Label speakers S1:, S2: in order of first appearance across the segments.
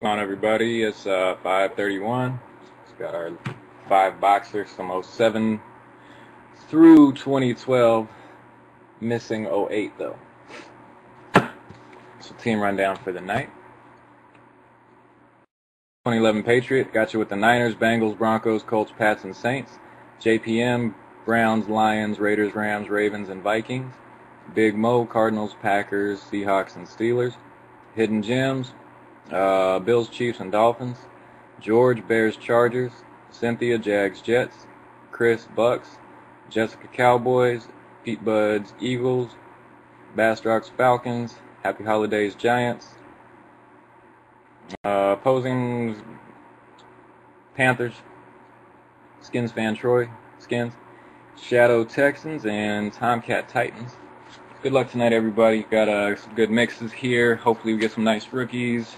S1: Come on, everybody. It's 5:31. It's got our 5 boxers from '07 through 2012. Missing '08 though. So team rundown for the night. 2011 Patriot got you with the Niners, Bengals, Broncos, Colts, Pats, and Saints. JPM, Browns, Lions, Raiders, Rams, Ravens, and Vikings. Big Mo, Cardinals, Packers, Seahawks, and Steelers. Hidden Gems, Bills, Chiefs, and Dolphins. George, Bears, Chargers. Cynthia, Jags, Jets. Chris, Bucks. Jessica, Cowboys. Pete Buds, Eagles. Bastrocks, Falcons. Happy Holidays, Giants. Opposing Panthers. Skins fan Troy, Skins. Shadow, Texans, and Tomcat, Titans. Good luck tonight, everybody. Got some good mixes here. Hopefully we get some nice rookies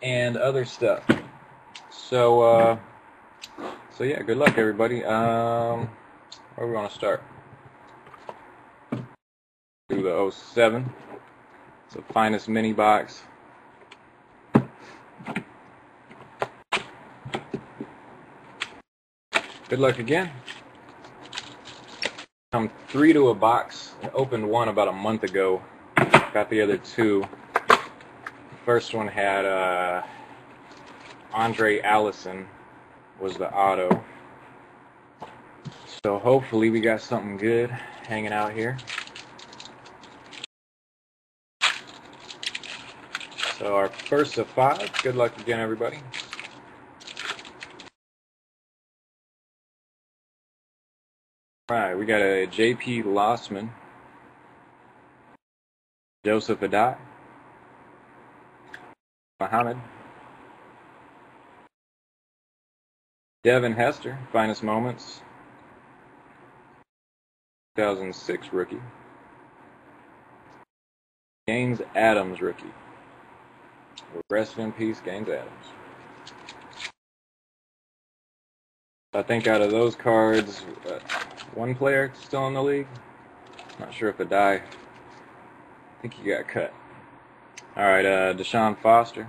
S1: and other stuff. So yeah, good luck, everybody. Where we want to start? Do the '07. It's the finest mini box. Good luck again. I'm 3 to a box. I opened one about a month ago. Got the other two. The first one had Andre Allison was the auto. So hopefully we got something good hanging out here. So our first of 5. Good luck again, everybody. Alright, we got a J.P. Lossman, Joseph Adai, Muhammad, Devin Hester, Finest Moments, 2006 rookie, Gaines Adams rookie. Rest in peace, Gaines Adams. I think out of those cards, one player still in the league. Not sure if Adai. I think he got cut. All right, Deshaun Foster,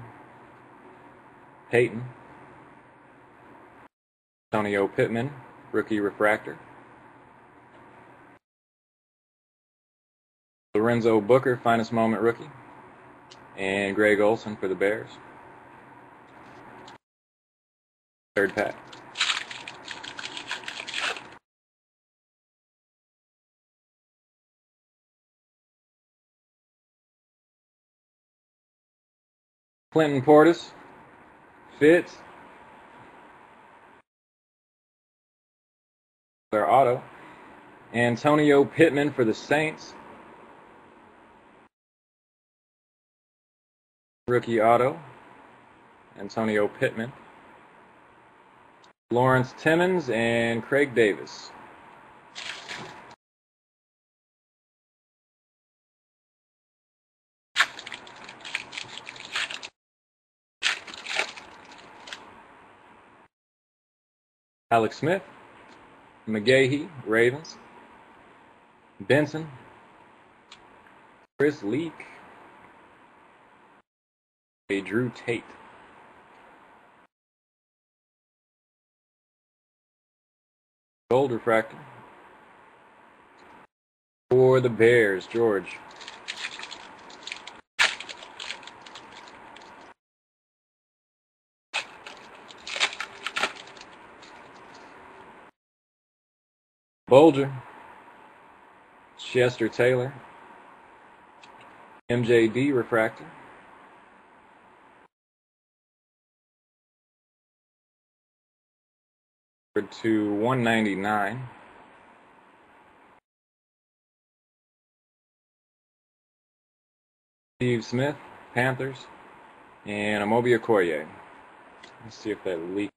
S1: Peyton, Antonio Pittman, rookie refractor, Lorenzo Booker, Finest Moment rookie, and Greg Olson for the Bears. Third pack. Clinton Portis, Fitz, their auto. Antonio Pittman for the Saints, rookie auto. Antonio Pittman. Lawrence Timmons and Craig Davis. Alex Smith, McGahee, Ravens, Benson, Chris Leak, Drew Tate, gold refractor for the Bears, George. Bolger, Chester Taylor, MJD refractor, to 199. Steve Smith, Panthers, and Amobi Okoye. Let's see if that leak.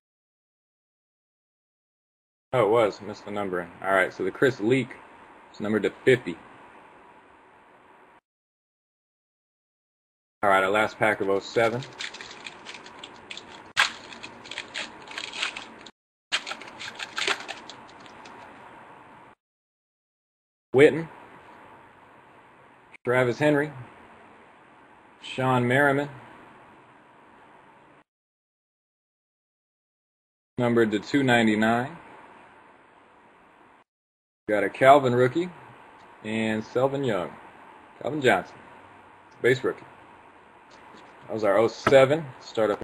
S1: Oh, it was. Missed the numbering. All right, so the Chris Leak is numbered to 50. All right, our last pack of '07. Witten, Travis Henry, Sean Merriman, Numbered to 299. Got a Calvin rookie and Selvin Young. Calvin Johnson, base rookie. That was our 07 startup.